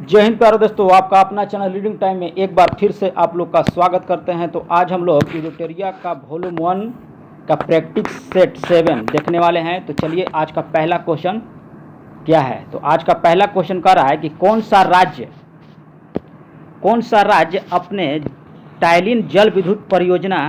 जय हिंद प्यारे दोस्तों, आपका अपना चैनल रीडिंग टाइम में एक बार फिर से आप लोग का स्वागत करते हैं। तो आज हम लोग इजोटेरिया का वॉल्यूम 1 का प्रैक्टिस सेट 7 देखने वाले हैं। तो चलिए आज का पहला क्वेश्चन क्या है। तो आज का पहला क्वेश्चन कह रहा है कि कौन सा राज्य अपने टाइलिन जल विद्युत परियोजना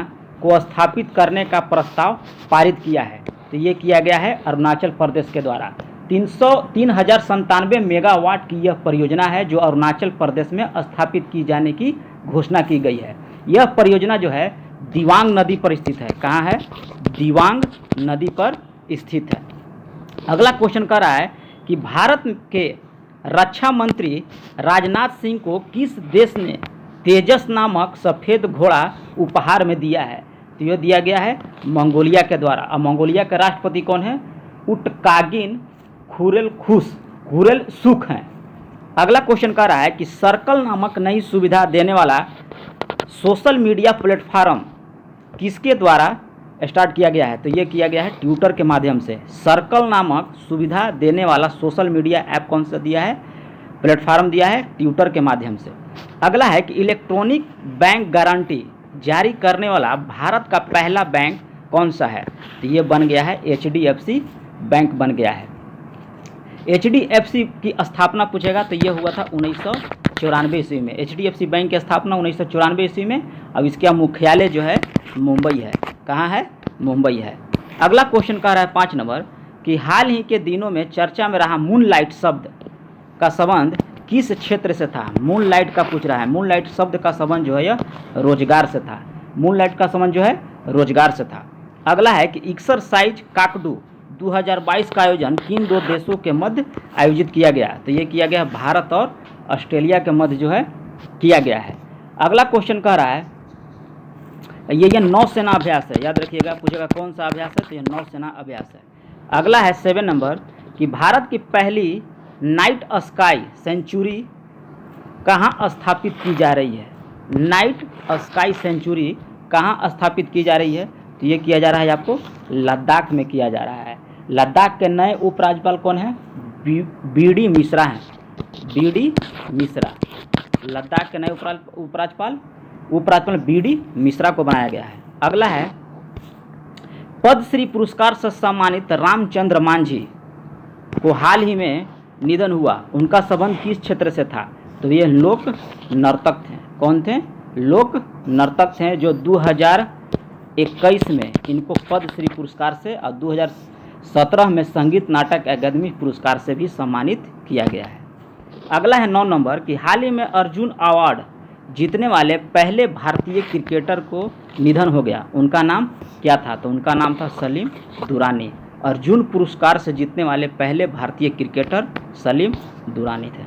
को स्थापित करने का प्रस्ताव पारित किया है। तो ये किया गया है अरुणाचल प्रदेश के द्वारा। 3,97 मेगावाट की यह परियोजना है जो अरुणाचल प्रदेश में स्थापित की जाने की घोषणा की गई है। यह परियोजना जो है दिवांग नदी पर स्थित है। कहाँ है? दिवांग नदी पर स्थित है। अगला क्वेश्चन कर रहा है कि भारत के रक्षा मंत्री राजनाथ सिंह को किस देश ने तेजस नामक सफ़ेद घोड़ा उपहार में दिया है। तो यह दिया गया है मंगोलिया के द्वारा। अब मंगोलिया के राष्ट्रपति कौन है? उटकागिन खुरेल सुख हैं। अगला क्वेश्चन कह रहा है कि सर्कल नामक नई सुविधा देने वाला सोशल मीडिया प्लेटफॉर्म किसके द्वारा स्टार्ट किया गया है। तो ये किया गया है ट्विटर के माध्यम से। सर्कल नामक सुविधा देने वाला सोशल मीडिया ऐप कौन सा दिया है? प्लेटफॉर्म दिया है ट्विटर के माध्यम से। अगला है कि इलेक्ट्रॉनिक बैंक गारंटी जारी करने वाला भारत का पहला बैंक कौन सा है। तो ये बन गया है HDFC बैंक बन गया है। HDFC की स्थापना पूछेगा तो ये हुआ था 1994 ईस्वी में। HDFC बैंक की स्थापना 1994 ईस्वी में। अब इसका मुख्यालय जो है मुंबई है। कहाँ है? मुंबई है। अगला क्वेश्चन कह रहा है 5 नंबर कि हाल ही के दिनों में चर्चा में रहा मूनलाइट शब्द का संबंध किस क्षेत्र से था। मूनलाइट का पूछ रहा है। मूनलाइट शब्द का संबंध जो है यह रोजगार से था। मूनलाइट का संबंध जो है रोजगार से था। अगला है कि एक्सरसाइज काकडू 2022 का आयोजन किन दो देशों के मध्य आयोजित किया गया। तो ये किया गया भारत और ऑस्ट्रेलिया के मध्य जो है किया गया है। अगला क्वेश्चन कह रहा है ये नौसेना अभ्यास है। याद रखिएगा, पूछेगा कौन सा अभ्यास है। तो ये नौसेना अभ्यास है। अगला है 7 नंबर कि भारत की पहली नाइट स्काई सेंचुरी कहाँ स्थापित की जा रही है। नाइट स्काई सेंचुरी कहाँ स्थापित की जा रही है। तो ये किया जा रहा है आपको लद्दाख में किया जा रहा है। लद्दाख के नए उपराज्यपाल कौन है? BD मिश्रा हैं। BD मिश्रा लद्दाख के नए उपराज्यपाल BD मिश्रा को बनाया गया है। अगला है पद्मश्री पुरस्कार से सम्मानित रामचंद्र मांझी को हाल ही में निधन हुआ। उनका संबंध किस क्षेत्र से था। तो ये लोक नर्तक थे। कौन थे? लोक नर्तक थे जो 2021 में इनको पद्मश्री पुरस्कार से और 2017 में संगीत नाटक अकादमी पुरस्कार से भी सम्मानित किया गया है। अगला है 9 नंबर कि हाल ही में अर्जुन अवार्ड जीतने वाले पहले भारतीय क्रिकेटर को निधन हो गया। उनका नाम क्या था। तो उनका नाम था सलीम दुरानी। अर्जुन पुरस्कार से जीतने वाले पहले भारतीय क्रिकेटर सलीम दुरानी थे।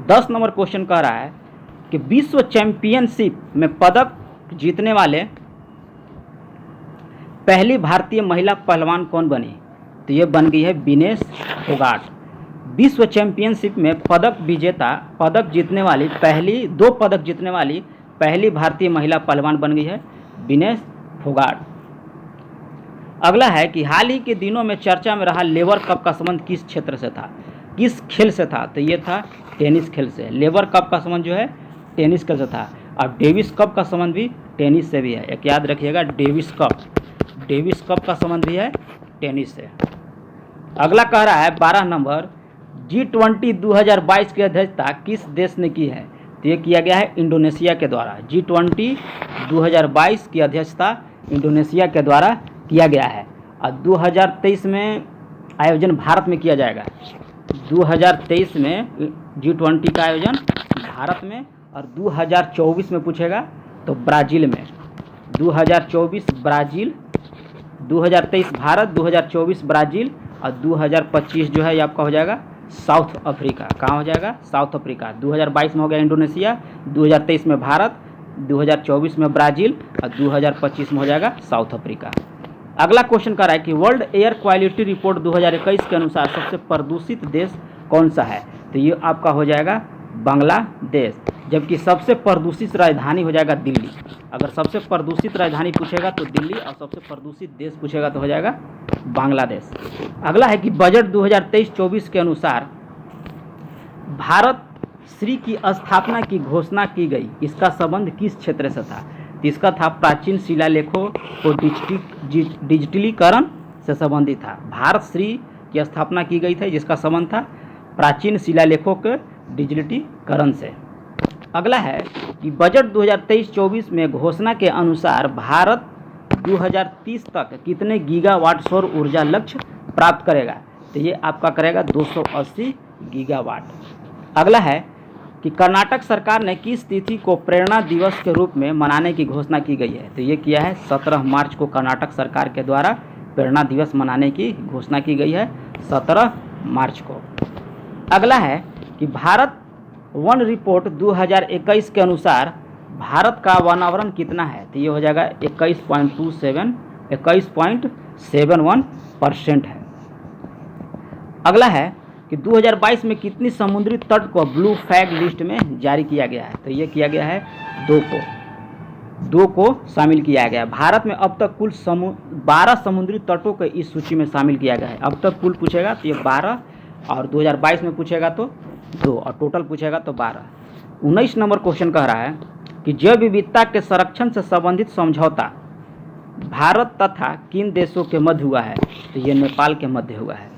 10 नंबर क्वेश्चन कह रहा है कि विश्व चैंपियनशिप में पदक जीतने वाले पहली भारतीय महिला पहलवान कौन बनी। तो ये बन गई है विनेश फोगाट। विश्व चैंपियनशिप में पदक जीतने वाली पहली भारतीय महिला पहलवान बन गई है विनेश फोगाट। अगला है कि हाल ही के दिनों में चर्चा में रहा लेबर कप का संबंध किस क्षेत्र से था, किस खेल से था। तो ये था टेनिस खेल से। लेबर कप का संबंध जो है टेनिस खेल से था। और डेविस कप का संबंध भी टेनिस से भी है। एक याद रखिएगा, डेविस कप का संबंध भी है टेनिस से। अगला कह रहा है 12 नंबर G20 2022 की अध्यक्षता किस देश ने की है। तो ये किया गया है इंडोनेशिया के द्वारा। G20 2022 की अध्यक्षता इंडोनेशिया के द्वारा किया गया है। और 2023 में आयोजन भारत में किया जाएगा। 2023 में G20 का आयोजन भारत में और 2024 में पूछेगा तो ब्राज़ील में। 2024 ब्राज़ील, 2023 भारत, 2024 ब्राज़ील और 2025 जो है ये आपका हो जाएगा साउथ अफ्रीका। कहाँ हो जाएगा? South Africa. 2022 में हो गया इंडोनेशिया, 2023 में भारत, 2024 में ब्राज़ील और 2025 में हो जाएगा साउथ अफ्रीका। अगला क्वेश्चन कर रहा है कि वर्ल्ड एयर क्वालिटी रिपोर्ट 2021 के अनुसार सबसे प्रदूषित देश कौन सा है। तो ये आपका हो जाएगा बांग्लादेश। जबकि सबसे प्रदूषित राजधानी हो जाएगा दिल्ली। अगर सबसे प्रदूषित राजधानी पूछेगा तो दिल्ली और सबसे प्रदूषित देश पूछेगा तो हो जाएगा बांग्लादेश। अगला है कि बजट 2023-24 के अनुसार भारत श्री की स्थापना की घोषणा की गई, इसका संबंध किस क्षेत्र से था? तो इसका था प्राचीन शिलालेखों को डिजिटलीकरण से संबंधित था। भारत श्री की स्थापना की गई थी जिसका संबंध था प्राचीन शिलालेखों के डिजिटलीकरण से। अगला है कि बजट 2023-24 में घोषणा के अनुसार भारत 2030 तक कितने गीगावाट सौर ऊर्जा लक्ष्य प्राप्त करेगा? तो ये आपका करेगा 280 गीगावाट। अगला है कि कर्नाटक सरकार ने किस तिथि को प्रेरणा दिवस के रूप में मनाने की घोषणा की गई है? तो ये किया है 17 मार्च को कर्नाटक सरकार के द्वारा प्रेरणा दिवस मनाने की घोषणा की गई है 17 मार्च को। अगला है कि भारत वन रिपोर्ट 2021 के अनुसार भारत का वनावरण कितना है? तो ये हो जाएगा 21.71% है। अगला है कि 2022 में कितनी समुद्री तट को ब्लू फ्लैग लिस्ट में जारी किया गया है? तो ये किया गया है 2 को शामिल किया गया है। भारत में अब तक कुल 12 समुद्री तटों को इस सूची में शामिल किया गया है। अब तक कुल पूछेगा तो ये 12 और 2022 में पूछेगा तो 2 और टोटल पूछेगा तो 12। 19 नंबर क्वेश्चन कह रहा है कि जैव विविधता के संरक्षण से संबंधित समझौता भारत तथा किन देशों के मध्य हुआ है? तो ये नेपाल के मध्य हुआ है।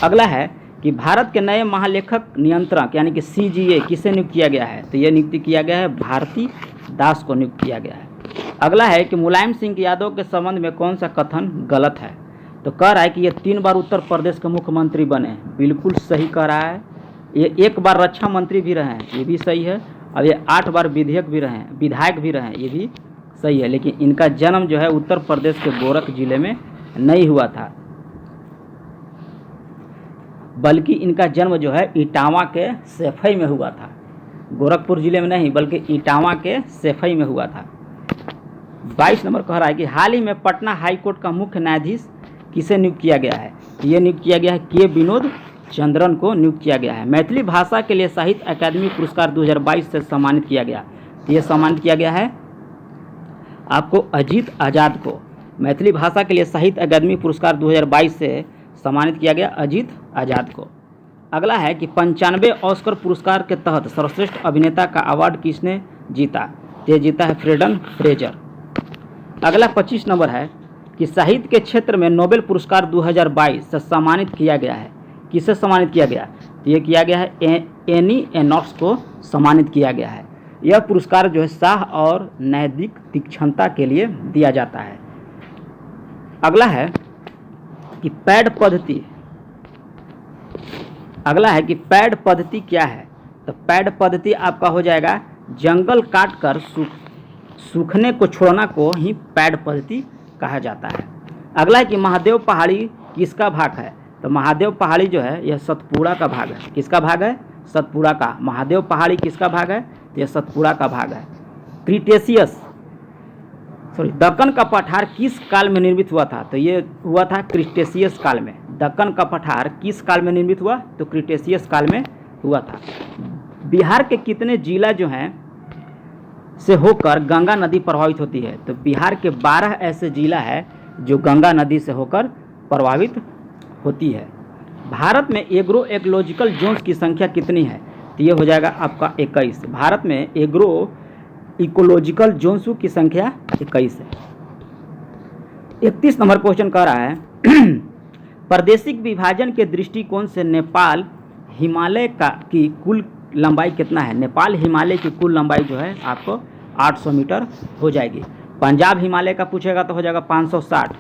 अगला है कि भारत के नए महालेखक नियंत्रक यानी कि CGA किसे नियुक्त किया गया है? तो ये नियुक्ति किया गया है भारती दास को नियुक्त किया गया है। अगला है कि मुलायम सिंह यादव के संबंध में कौन सा कथन गलत है? तो कह रहा है कि ये 3 बार उत्तर प्रदेश के मुख्यमंत्री बने, बिल्कुल सही कह रहा है। ये 1 बार रक्षा मंत्री भी रहे हैं, ये भी सही है। और ये 8 बार विधायक भी रहे हैं, ये भी सही है। लेकिन इनका जन्म जो है उत्तर प्रदेश के गोरख जिले में नहीं हुआ था, बल्कि इनका जन्म जो है इटावा के सैफई में हुआ था। गोरखपुर जिले में नहीं बल्कि इटावा के सैफई में हुआ था। 22 नंबर कह रहा है कि हाल ही में पटना हाई कोर्ट का मुख्य न्यायाधीश किसे नियुक्त किया गया है? ये नियुक्त किया गया है के विनोद चंद्रन को नियुक्त किया गया है। मैथिली भाषा के लिए साहित्य अकादमी पुरस्कार 2022 से सम्मानित किया गया। ये सम्मानित किया गया है आपको अजीत आज़ाद को। मैथिली भाषा के लिए साहित्य अकादमी पुरस्कार 2022 से सम्मानित किया गया अजीत आज़ाद को। अगला है कि 95 ऑस्कर पुरस्कार के तहत सर्वश्रेष्ठ अभिनेता का अवार्ड किसने जीता? ये जीता है फ्रेडन फ्रेजर। अगला 25 नंबर है कि साहित्य के क्षेत्र में नोबेल पुरस्कार 2022 से सम्मानित किया गया है। किसे सम्मानित किया गया? तो ये किया गया है एनी एनॉक्स को सम्मानित किया गया है। यह पुरस्कार जो है साह और नैतिक तीक्ष्णता के लिए दिया जाता है। अगला है कि पैड पद्धति। अगला है कि पैड पद्धति क्या है? तो पैड पद्धति आपका हो जाएगा जंगल काटकर सूखने को छोड़ना को ही पैड पद्धति कहा जाता है। अगला है कि महादेव पहाड़ी किसका भाग है? तो महादेव पहाड़ी जो है यह सतपुड़ा का भाग है। किसका भाग है? सतपुड़ा का। महादेव पहाड़ी किसका भाग है? तो यह सतपुड़ा का भाग है। दक्कन का पठार किस काल में निर्मित हुआ था? तो ये हुआ था क्रिटेशियस काल में। दक्कन का पठार किस काल में निर्मित हुआ? तो क्रिटेशियस काल में हुआ था। बिहार के कितने जिला जो हैं से होकर गंगा नदी प्रभावित होती है? तो बिहार के 12 ऐसे जिला है जो गंगा नदी से होकर प्रभावित होती है। भारत में एग्रो इकोलॉजिकल जोन्स की संख्या कितनी है? तो ये हो जाएगा आपका 21। भारत में एग्रो इकोलॉजिकल जोन्स की संख्या 21 है। 31 नंबर क्वेश्चन कह रहा है प्रादेशिक विभाजन के दृष्टिकोण से नेपाल हिमालय की कुल लंबाई कितना है? नेपाल हिमालय की कुल लंबाई जो है आपको 800 मीटर हो जाएगी। पंजाब हिमालय का पूछेगा तो हो जाएगा 560।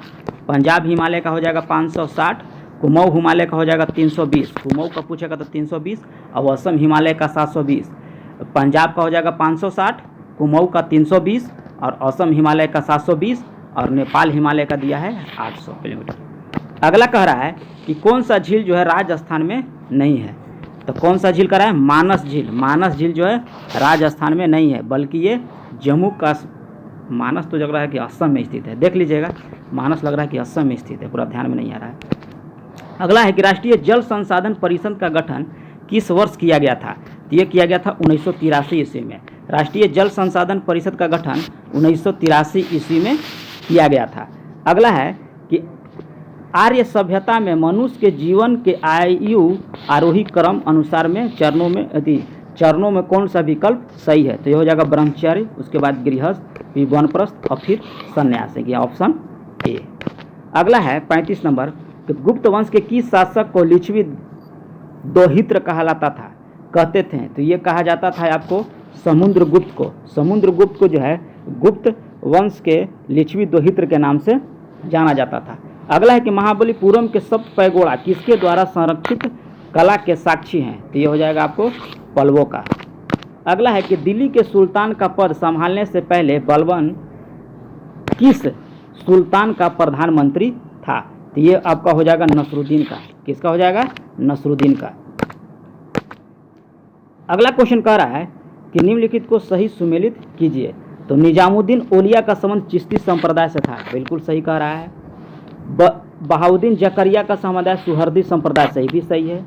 पंजाब हिमालय का हो जाएगा 560। कुमाऊँ हिमालय का हो जाएगा 320। कुमाऊँ का पूछेगा तो 320 और असम हिमालय का 720। पंजाब का हो जाएगा 560, कुमाऊँ का 320 और असम हिमालय का 720 और नेपाल हिमालय का दिया है 800 किलोमीटर। अगला कह रहा है कि कौन सा झील जो है राजस्थान में नहीं है? तो कौन सा झील कह रहा है? मानस झील। मानस झील जो है राजस्थान में नहीं है बल्कि ये जम्मू का मानस तो लग रहा है कि असम में स्थित है। देख लीजिएगा, मानस लग रहा है कि असम में स्थित है, पूरा ध्यान में नहीं आ रहा है। अगला है कि राष्ट्रीय जल संसाधन परिषद का गठन किस वर्ष किया गया था? तो ये किया गया था 1983 ईस्वी में। राष्ट्रीय जल संसाधन परिषद का गठन 1983 ईस्वी में किया गया था। अगला है कि आर्य सभ्यता में मनुष्य के जीवन के आयु आरोही क्रम अनुसार में चरणों में चरणों में कौन सा विकल्प सही है? तो ये हो जाएगा ब्रह्मचर्य, उसके बाद गृहस्थ, फिर वानप्रस्थ और फिर संन्यास। ये ऑप्शन ए। अगला है 35 नंबर कि गुप्त वंश के किस शासक को लिच्छवी दोहित्र कहलाता था, कहते थे? तो ये कहा जाता था आपको समुद्रगुप्त को। समुद्रगुप्त को जो है गुप्त वंश के लिच्छवी दोहित्र के नाम से जाना जाता था। अगला है कि महाबलीपुरम के सप्त पैगोड़ा किसके द्वारा संरक्षित कला के साक्षी हैं? तो ये हो जाएगा आपको पल्लवों का। अगला है कि दिल्ली के सुल्तान का पद संभालने से पहले बलबन किस सुल्तान का प्रधानमंत्री था? तो ये आपका हो जाएगा नसरुद्दीन का। किसका हो जाएगा? नसरुद्दीन का। अगला क्वेश्चन कह रहा है कि निम्नलिखित को सही सुमेलित कीजिए। तो निजामुद्दीन औलिया का संबंध चिश्ती संप्रदाय से था, बिल्कुल सही कह रहा है। बहाउद्दीन जकरिया का समुदाय सुहर्दी संप्रदाय से, भी सही है।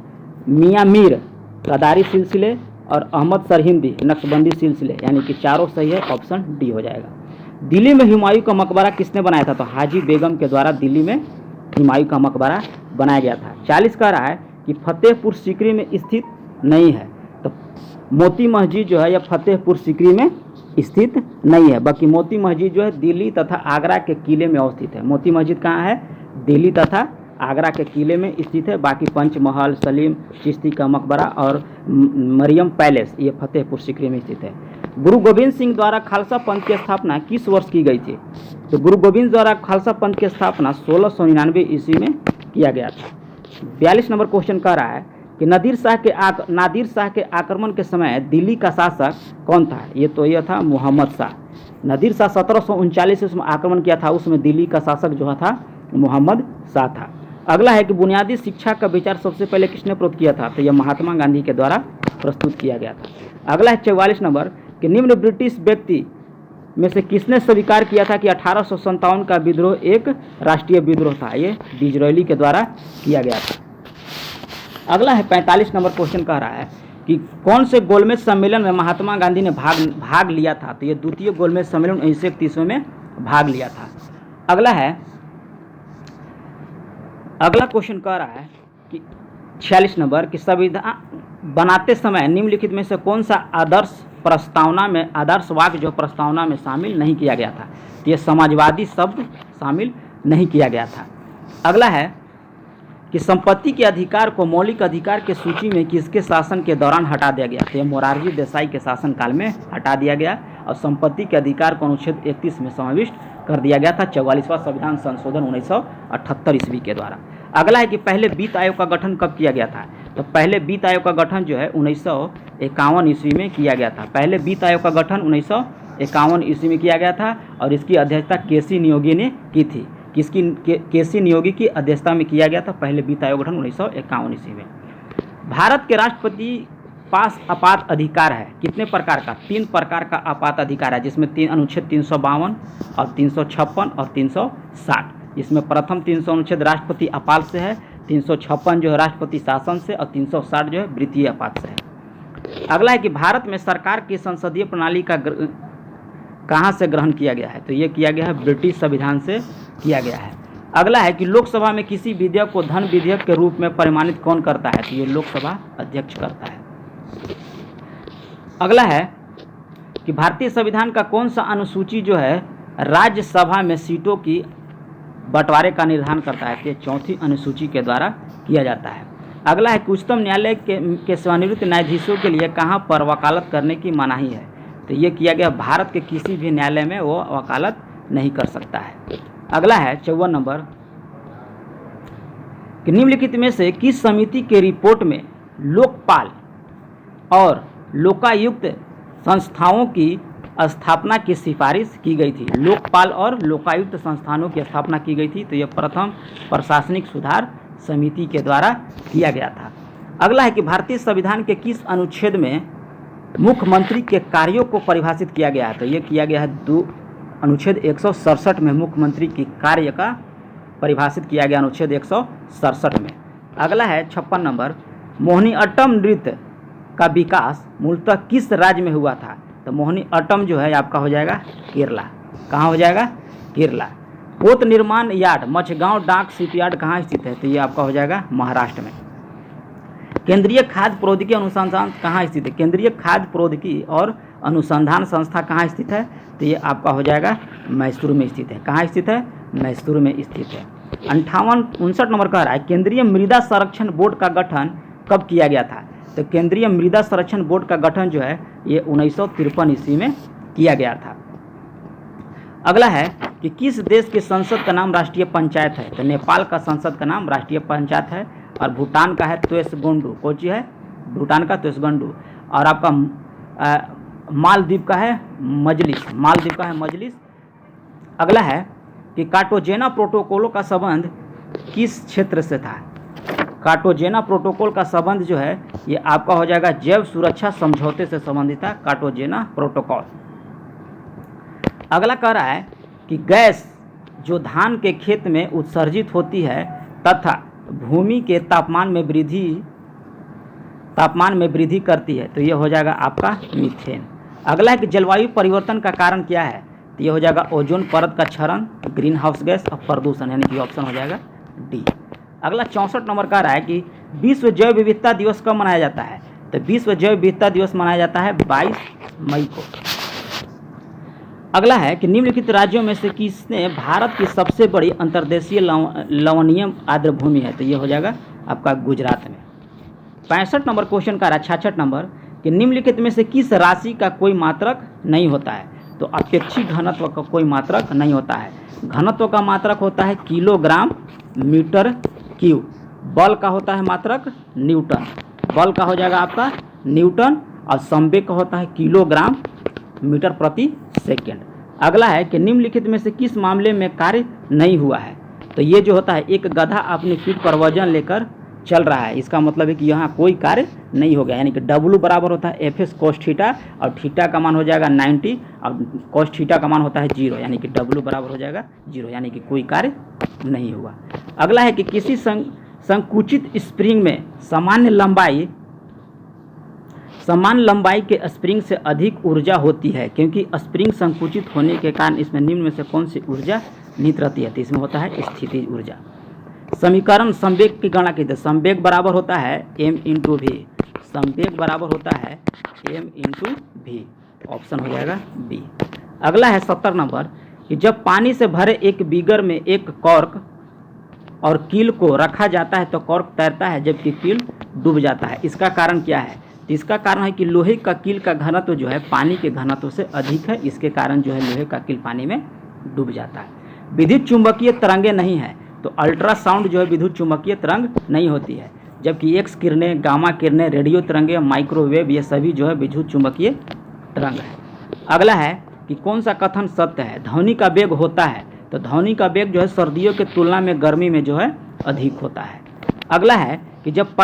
मियाँ मीर कदारी सिलसिले और अहमद सरहिंदी नक्शबंदी सिलसिले, यानी कि चारों सही है, ऑप्शन डी हो जाएगा। दिल्ली में हुमायूं का मकबरा किसने बनाया था? तो हाजी बेगम के द्वारा दिल्ली में हुमायूं का मकबरा बनाया गया था। 40 कह रहा है कि फतेहपुर सीकरी में स्थित नहीं है। तो मोती मस्जिद जो है यह फतेहपुर सीकरी में स्थित नहीं है, बल्कि मोती मस्जिद जो है दिल्ली तथा आगरा के किले में अवस्थित है। मोती मस्जिद कहाँ है? दिल्ली तथा आगरा के किले में स्थित है। बाकी पंचमहल, सलीम चिश्ती का मकबरा और मरियम पैलेस ये फतेहपुर सीकरी में स्थित है। गुरु गोविंद सिंह द्वारा खालसा पंथ की स्थापना किस वर्ष की गई थी? तो गुरु गोविंद द्वारा खालसा पंथ की स्थापना 1699 ईस्वी में किया गया था। 42 नंबर क्वेश्चन कह रहा है कि नादिर शाह के आक्रमण के समय दिल्ली का शासक कौन था? ये था मोहम्मद शाह। नादिर शाह 1739 उसमें आक्रमण किया था, उसमें दिल्ली का शासक जो था मोहम्मद शाह था। अगला है कि बुनियादी शिक्षा का विचार सबसे पहले किसने प्रस्तुत किया था? तो यह महात्मा गांधी के द्वारा प्रस्तुत किया गया था। अगला है 44 नंबर कि निम्न ब्रिटिश व्यक्ति में से किसने स्वीकार किया था कि 1857 का विद्रोह एक राष्ट्रीय विद्रोह था? ये डिजरायली के द्वारा किया गया था। अगला है 45 नंबर क्वेश्चन कह रहा है कि कौन से गोलमेज सम्मेलन में महात्मा गांधी ने भाग लिया था? तो ये द्वितीय गोलमेज सम्मेलन 1931 में भाग लिया था। अगला क्वेश्चन कह रहा है कि 46 नंबर कि संविधान बनाते समय निम्नलिखित में से कौन सा आदर्श वाक्य जो प्रस्तावना में शामिल नहीं किया गया था? तो ये समाजवादी शब्द शामिल नहीं किया गया था। अगला है कि संपत्ति के अधिकार को मौलिक अधिकार के सूची में किसके शासन के दौरान हटा दिया गया? तो ये मोरारजी देसाई के शासनकाल में हटा दिया गया और संपत्ति के अधिकार को अनुच्छेद 31 में समाविष्ट कर दिया गया था 44वां संविधान संशोधन 1978 ईस्वी के द्वारा। अगला है कि पहले वित्त आयोग का गठन कब किया गया था? तो पहले वित्त आयोग का गठन जो है 1951 ईस्वी में किया गया था। पहले वित्त आयोग का गठन 1951 ईस्वी में किया गया था और इसकी अध्यक्षता केसी नियोगी ने की थी। केसी नियोगी की अध्यक्षता में किया गया था पहले वित्त आयोग गठन 1951 ईस्वी में। भारत के राष्ट्रपति पास आपात अधिकार है कितने प्रकार का? 3 प्रकार का आपात अधिकार है, जिसमें अनुच्छेद 352 और 356 और 360। इसमें प्रथम 300 अनुच्छेद राष्ट्रपति आपात से है, 356 जो है राष्ट्रपति शासन से और 360 जो है वृत्तीय आपात से है। अगला है कि भारत में सरकार की संसदीय प्रणाली का कहाँ से ग्रहण किया गया है? तो ये किया गया है ब्रिटिश संविधान से किया गया है। अगला है कि लोकसभा में किसी विधेयक को धन विधेयक के रूप में परिमाणित कौन करता है? तो ये लोकसभा अध्यक्ष करता है। अगला है कि भारतीय संविधान का कौन सा अनुसूची जो है राज्यसभा में सीटों की बंटवारे का निर्धारण करता है? कि 4थी अनुसूची के द्वारा किया जाता है। अगला है कि उच्चतम न्यायालय के सेवानिवृत्त न्यायाधीशों के लिए कहाँ पर वकालत करने की मनाही है? तो ये किया गया भारत के किसी भी न्यायालय में वो वकालत नहीं कर सकता है। अगला है 54 नंबर कि निम्नलिखित में से किस समिति के रिपोर्ट में लोकपाल और लोकायुक्त संस्थाओं की स्थापना की सिफारिश की गई थी? लोकपाल और लोकायुक्त संस्थानों की स्थापना की गई थी। तो यह प्रथम प्रशासनिक सुधार समिति के द्वारा किया गया था। अगला है कि भारतीय संविधान के किस अनुच्छेद में मुख्यमंत्री के कार्यों को परिभाषित किया गया है? तो ये किया गया है अनुच्छेद 167 में मुख्यमंत्री की कार्य का परिभाषित किया गया अनुच्छेद 167 में। अगला है 56 नंबर मोहिनीअट्टम नृत्य का विकास मूलतः किस राज्य में हुआ था? तो मोहिनीअट्टम जो है आपका हो जाएगा केरला। कहाँ हो जाएगा? केरला। पोत निर्माण यार्ड मछगांव डाक शिपयार्ड कहाँ स्थित है? तो ये आपका हो जाएगा महाराष्ट्र में। केंद्रीय खाद्य प्रौद्योगिकी अनुसंधान कहाँ स्थित है? केंद्रीय खाद्य प्रौद्योगिकी और अनुसंधान संस्था कहाँ स्थित है? तो ये आपका हो जाएगा मैसूर में स्थित है। कहाँ स्थित है? मैसूर में स्थित है। 59 नंबर कह रहा है केंद्रीय मृदा संरक्षण बोर्ड का गठन कब किया गया था? तो केंद्रीय मृदा संरक्षण बोर्ड का गठन जो है ये 1953 ईस्वी में किया गया था। अगला है कि किस देश की संसद का नाम राष्ट्रीय पंचायत है? तो नेपाल का संसद का नाम राष्ट्रीय पंचायत है। और भूटान का है त्वेसगोंडू। कौन सी है? भूटान का त्वेसगोंडू। और आपका मालदीव का है मजलिस। मालदीव का है मजलिस। अगला है कि कार्टागेना प्रोटोकॉल का संबंध किस क्षेत्र से था? कार्टागेना प्रोटोकॉल का संबंध जो है ये आपका हो जाएगा जैव सुरक्षा समझौते से संबंधित था, कार्टागेना प्रोटोकॉल। अगला कह रहा है कि गैस जो धान के खेत में उत्सर्जित होती है तथा भूमि के तापमान में वृद्धि करती है, तो ये हो जाएगा आपका मीथेन। अगला है कि जलवायु परिवर्तन का कारण क्या है? तो ये हो जाएगा ओजोन परत का क्षरण, ग्रीन हाउस गैस और प्रदूषण, यानी कि ऑप्शन हो जाएगा डी। अगला 64 नंबर का रहा है कि विश्व जैव विविधता दिवस कब मनाया जाता है? तो विश्व जैव विविधता दिवस मनाया जाता है 22 मई को। अगला है कि निम्नलिखित राज्यों में से किसने भारत की सबसे बड़ी अंतर्देशीय लवणीय आर्द्रभूमि है? तो ये हो जाएगा आपका गुजरात में। 65 नंबर क्वेश्चन का रहा 66 नंबर कि निम्नलिखित में से किस राशि का कोई मात्रक नहीं होता है? तो अपेक्षित घनत्व का कोई मात्रक नहीं होता है। घनत्व का मात्रक होता है किलोग्राम मीटर क्यूब। बल का होता है मात्रक न्यूटन। बल का हो जाएगा आपका न्यूटन। और संवेग का होता है किलोग्राम मीटर प्रति सेकेंड। अगला है कि निम्नलिखित में से किस मामले में कार्य नहीं हुआ है? तो ये जो होता है एक गधा अपनी पीठ पर वजन लेकर चल रहा है, इसका मतलब है कि यहाँ कोई कार्य नहीं हो गया, यानी कि W बराबर होता है एफ एस कोस थीटा और थीटा का मान हो जाएगा 90 और कोस थीटा का मान होता है 0, यानी कि W बराबर हो जाएगा 0, यानी कि कोई कार्य नहीं हुआ। अगला है कि किसी संकुचित स्प्रिंग में समान लंबाई के स्प्रिंग से अधिक ऊर्जा होती है, क्योंकि स्प्रिंग संकुचित होने के कारण इसमें निम्न में से कौन सी ऊर्जा निहित रहती है? तो इसमें होता है स्थितिज ऊर्जा। समीकरण संवेग की गणना कीजिए। संवेग बराबर होता है m इंटू वी। संवेग बराबर होता है m इंटू वी, ऑप्शन हो जाएगा बी। अगला है 70 नंबर कि जब पानी से भरे एक बीगर में एक कॉर्क और कील को रखा जाता है तो कॉर्क तैरता है जबकि कील डूब जाता है, इसका कारण क्या है? तो इसका कारण है कि लोहे का कील का घनत्व जो है पानी के घनत्व से अधिक है, इसके कारण जो है लोहे का कील पानी में डूब जाता है। विद्युत चुंबकीय तरंगे नहीं है, तो अल्ट्रासाउंड जो है विद्युत चुंबकीय तरंग नहीं होती है, जबकि एक्स किरणें, गामा किरणें, रेडियो तरंगे, माइक्रोवेव ये सभी जो है विद्युत चुंबकीय तरंग है। अगला है कि कौन सा कथन सत्य है? ध्वनि का वेग होता है, तो ध्वनि का वेग जो है सर्दियों के तुलना में गर्मी में जो है अधिक होता है। अगला है कि जब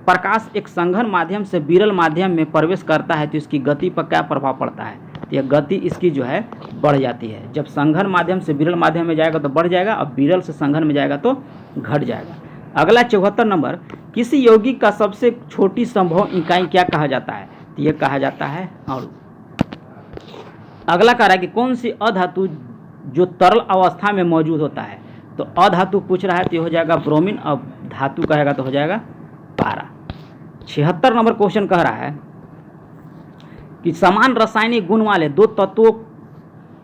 प्रकाश एक संघन माध्यम से विरल माध्यम में प्रवेश करता है तो इसकी गति पर क्या प्रभाव पड़ता है? तो यह गति इसकी जो है बढ़ जाती है। जब संघन माध्यम से विरल माध्यम में जाएगा तो बढ़ जाएगा और विरल से संघन में जाएगा तो घट जाएगा। अगला 74 नंबर, किसी यौगिक का सबसे छोटी संभव इकाई क्या कहा जाता है? तो यह कहा जाता है अणु। अगला कह रहा है कि कौन सी अधातु जो तरल अवस्था में मौजूद होता है? तो अधातु पूछ रहा है तो ये हो जाएगा ब्रोमीन, और धातु कहेगा तो हो जाएगा पारा। 76 नंबर क्वेश्चन कह रहा है कि समान रासायनिक गुण वाले दो तत्वों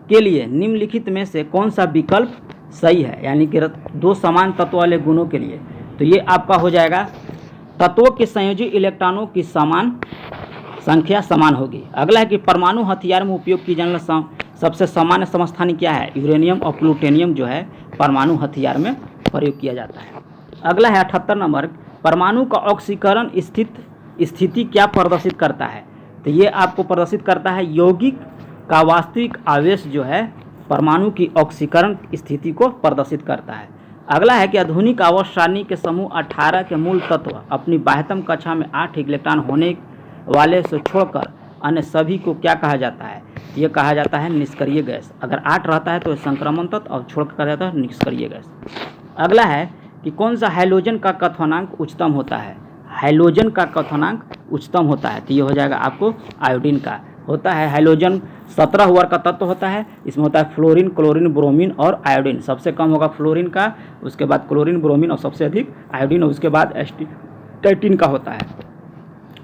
के लिए निम्नलिखित में से कौन सा विकल्प सही है? यानी कि दो समान तत्व वाले गुणों के लिए, तो ये आपका हो जाएगा तत्वों के संयोजी इलेक्ट्रॉनों की समान संख्या समान होगी। अगला है कि परमाणु हथियार में उपयोग की जाने वाला सबसे सामान्य समस्थानिक क्या है? यूरेनियम और प्लूटोनियम जो है परमाणु हथियार में प्रयोग किया जाता है। अगला है 78 नंबर, परमाणु का ऑक्सीकरण स्थिति क्या प्रदर्शित करता है? तो ये आपको प्रदर्शित करता है यौगिक का वास्तविक आवेश जो है परमाणु की ऑक्सीकरण स्थिति को प्रदर्शित करता है। अगला है कि आधुनिक आवर्त सारणी के समूह 18 के मूल तत्व अपनी बाह्यतम कक्षा में 8 इलेक्ट्रॉन होने वाले से छोड़कर अन्य सभी को क्या कहा जाता है? ये कहा जाता है निष्क्रिय गैस। अगर 8 रहता है तो संक्रमण तत्व और छोड़कर कहा जाता है निष्क्रिय गैस। अगला है कि कौन सा हाइड्रोजन का क्वथनांक उच्चतम होता है? हाइड्रोजन का क्वथनांक उच्चतम होता है तो ये हो जाएगा आपको आयोडीन का। होता है हैलोजन 17 वर्ग का तत्व होता है। इसमें होता है फ्लोरीन, क्लोरीन, ब्रोमीन और आयोडीन। सबसे कम होगा फ्लोरीन का, उसके बाद क्लोरीन, ब्रोमीन और सबसे अधिक आयोडीन और उसके बाद एस्टिटाइटिन का होता है।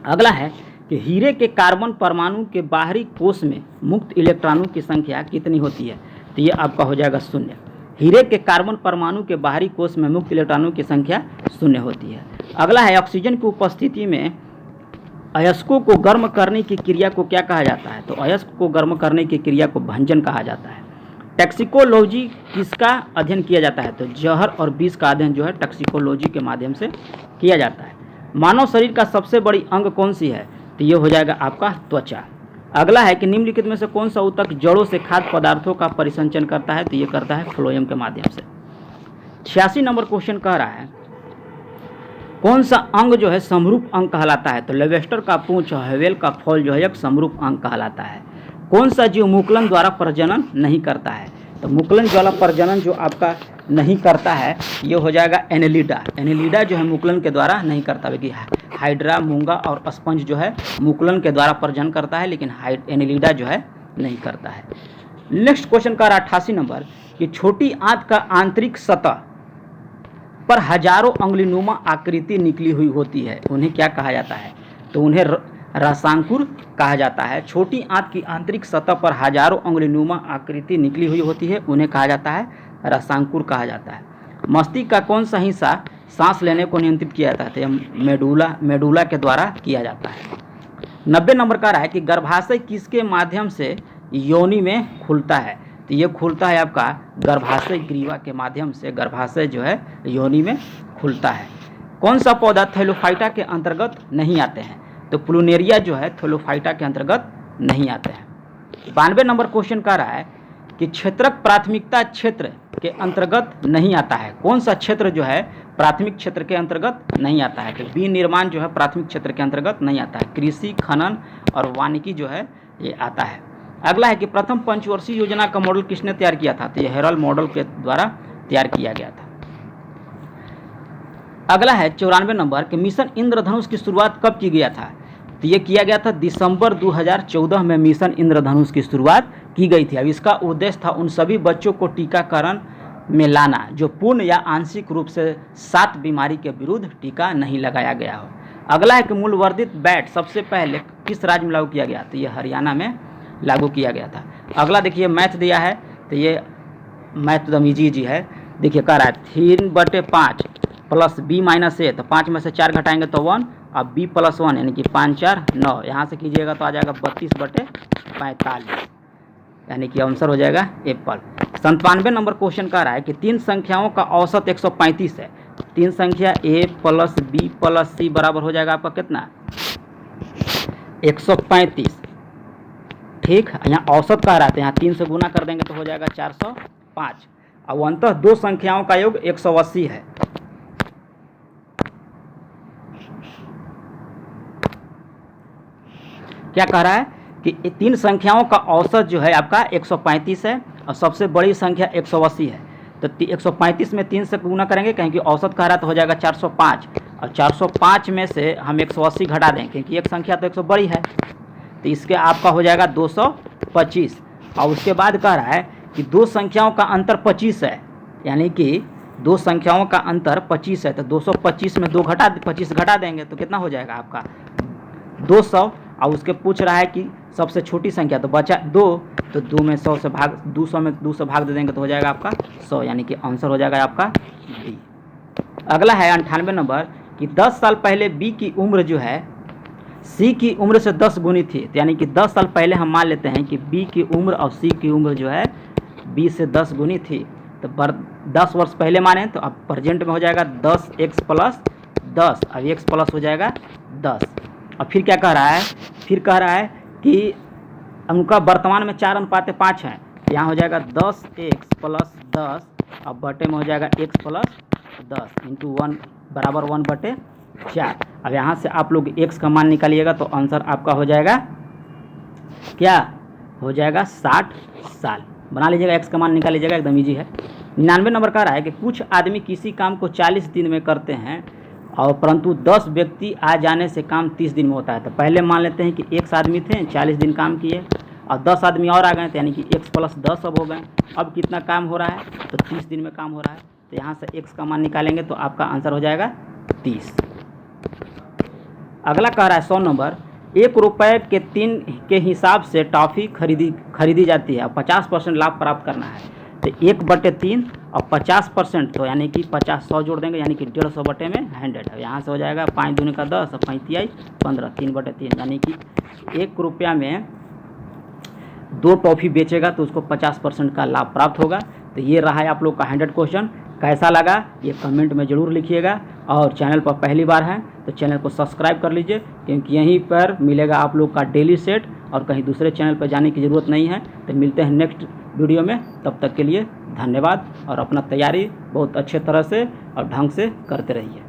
अगला है कि हीरे के कार्बन परमाणु के बाहरी कोश में मुक्त इलेक्ट्रॉनों की संख्या कितनी होती है? तो ये आपका हो जाएगा 0। हीरे के कार्बन परमाणु के बाहरी कोश में मुक्त इलेक्ट्रॉनों की संख्या 0 होती है। अगला है ऑक्सीजन की उपस्थिति में अयस्कों को गर्म करने की क्रिया को क्या कहा जाता है? तो अयस्क को गर्म करने की क्रिया को भंजन कहा जाता है। टैक्सिकोलॉजी किसका अध्ययन किया जाता है? तो जहर और विष का अध्ययन जो है टैक्सिकोलॉजी के माध्यम से किया जाता है। मानव शरीर का सबसे बड़ी अंग कौन सी है? तो ये हो जाएगा आपका त्वचा। अगला है कि निम्नलिखित में से कौन सा ऊतक जड़ों से खाद्य पदार्थों का परिसंचन करता है? तो ये करता है फ्लोएम के माध्यम से। 86 नंबर क्वेश्चन कह रहा है कौन सा अंग जो है समरूप अंग कहलाता है? तो लेवेस्टर का पूंछ और हेवेल का फॉल जो है एक समरूप अंग कहलाता है। कौन सा जीव मुकुलन द्वारा प्रजनन नहीं करता है? तो मुकुलन द्वारा प्रजनन जो आपका नहीं करता है ये हो जाएगा एनेलिडा। एनेलिडा जो है मुकुलन के द्वारा नहीं करता, बल्कि हाइड्रा, मूंगा और स्पंज जो है मुकुलन के द्वारा प्रजनन करता है, लेकिन एनेलिडा जो है नहीं करता है। नेक्स्ट क्वेश्चन का 88 नंबर कि छोटी आंत का आंतरिक सतह पर हजारों अंगुलीनुमा आकृति निकली हुई होती है, उन्हें क्या कहा जाता है? तो उन्हें रसांकुर कहा जाता है। छोटी आंत की आंतरिक सतह पर हजारों अंगुलीनुमा आकृति निकली हुई होती है, उन्हें कहा जाता है रसांकुर कहा जाता है। मस्तिष्क का कौन सा हिस्सा सांस लेने को नियंत्रित किया जाता है? तो यह मेडुला के द्वारा किया जाता है। 90 नंबर का रहा है कि गर्भाशय किसके माध्यम से योनि में खुलता है? तो ये खुलता है आपका गर्भाशय ग्रीवा के माध्यम से गर्भाशय जो है योनि में खुलता है। कौन सा पौधा थैलोफाइटा के अंतर्गत नहीं आते हैं? तो प्लूनेरिया जो है थैलोफाइटा के अंतर्गत नहीं आते हैं। 92 नंबर क्वेश्चन का रहा है कि क्षेत्रक प्राथमिकता क्षेत्र के अंतर्गत नहीं आता है। कौन सा क्षेत्र जो है प्राथमिक क्षेत्र के अंतर्गत नहीं आता है? तो विनिर्माण जो है प्राथमिक क्षेत्र के अंतर्गत नहीं आता है। कृषि, खनन और वानिकी जो है ये आता है। अगला है कि प्रथम पंचवर्षीय योजना का मॉडल किसने तैयार किया था? तो ये हेरल्ड मॉडल के द्वारा तैयार किया गया था। अगला है 94 नंबर कि मिशन इंद्रधनुष की शुरुआत कब की गया था? तो ये किया गया था दिसंबर 2014 में मिशन इंद्रधनुष की शुरुआत की गई थी। अब इसका उद्देश्य था उन सभी बच्चों को टीकाकरण में लाना जो पूर्ण या आंशिक रूप से 7 बीमारी के विरुद्ध टीका नहीं लगाया गया हो। अगला है कि मूलवर्धित बैट सबसे पहले किस राज्य में लागू किया गया? तो ये हरियाणा में लागू किया गया था। अगला देखिए मैथ दिया है, तो ये मैथ एकदम ईजी है। देखिए कह रहा है 3/5 प्लस b माइनस ए, तो 5 में से 4 घटाएंगे तो 1, अब b प्लस 1 यानी कि 5 4 9, यहाँ से कीजिएगा तो आ जाएगा 32/45, यानी कि आंसर हो जाएगा एप्पल। 97 नंबर क्वेश्चन का रहा है कि 3 संख्याओं का औसत 135 है। 3 संख्या a plus b plus c बराबर हो जाएगा आपका कितना? 135। ठीक, यहाँ औसत कह रहा था, यहाँ 3 से गुना कर देंगे तो हो जाएगा 405। अब अंततः 2 संख्याओं का योग 180 है। क्या कह रहा है कि 3 संख्याओं का औसत जो है आपका 135 है और सबसे बड़ी संख्या 180 है। तो 135 में 3 से गुना करेंगे क्योंकि औसत कह रहा तो हो जाएगा 405, और 405 में से हम 180 घटा दें क्योंकि एक संख्या तो 100 बड़ी है, तो इसके आपका हो जाएगा 225। और उसके बाद कह रहा है कि 2 संख्याओं का अंतर 25 है, यानी कि 2 संख्याओं का अंतर 25 है, तो 225 में 25 घटा देंगे तो कितना हो जाएगा आपका 200। और उसके पूछ रहा है कि सबसे छोटी संख्या, तो बचा 2, तो 2 में 100 से भाग 200 में 200 भाग दे देंगे तो हो जाएगा आपका 100, यानी कि आंसर हो जाएगा आपका बी। अगला है 98 नंबर कि 10 साल पहले बी की उम्र जो है सी की उम्र से 10 गुनी थी। तो यानी कि 10 साल पहले हम मान लेते हैं कि बी की उम्र और सी की उम्र जो है बी से 10 गुनी थी, तो 10 वर्ष पहले माने तो अब प्रेजेंट में हो जाएगा 10x प्लस 10, अब x प्लस हो जाएगा 10। और फिर क्या कह रहा है? फिर कह रहा है कि उनका वर्तमान में 4:5 है, यहाँ हो जाएगा 10x प्लस 10, अब बटे में हो जाएगा x प्लस 10 इंटू 1 बराबर 1/4। अब यहाँ से आप लोग x का मान निकालिएगा तो आंसर आपका हो जाएगा क्या? हो जाएगा 60 साल। बना लीजिएगा, x का मान निकाल लीजिएगा, एकदम ईजी है। 99 नंबर का रहा है कि कुछ आदमी किसी काम को 40 दिन में करते हैं और परंतु 10 व्यक्ति आ जाने से काम 30 दिन में होता है। तो पहले मान लेते हैं कि x आदमी थे, 40 दिन काम किए और 10 आदमी और आ गए, तो यानी कि x + 10 अब हो गए। अब कितना काम हो रहा है? तो 30 दिन में काम हो रहा है। तो यहाँ से x का मान निकालेंगे तो आपका आंसर हो जाएगा 30। अगला कह रहा है 100 नंबर, 1 रुपये के 3 के हिसाब से टॉफ़ी खरीदी जाती है और 50% लाभ प्राप्त करना है। तो 1/3 और 50%, तो यानी कि 50 100 जोड़ देंगे, यानी कि 150 में 100 है। यहाँ से हो जाएगा 5 दूनी का 10 और 35 आई 15, 3/3, यानी कि 1 रुपया में 2 टॉफ़ी बेचेगा तो उसको 50% का लाभ प्राप्त होगा। तो ये रहा है आप लोग का 100 क्वेश्चन। कैसा लगा ये कमेंट में ज़रूर लिखिएगा, और चैनल पर पहली बार है तो चैनल को सब्सक्राइब कर लीजिए, क्योंकि यहीं पर मिलेगा आप लोग का डेली सेट और कहीं दूसरे चैनल पर जाने की ज़रूरत नहीं है। तो मिलते हैं नेक्स्ट वीडियो में, तब तक के लिए धन्यवाद, और अपना तैयारी बहुत अच्छे तरह से और ढंग से करते रहिए।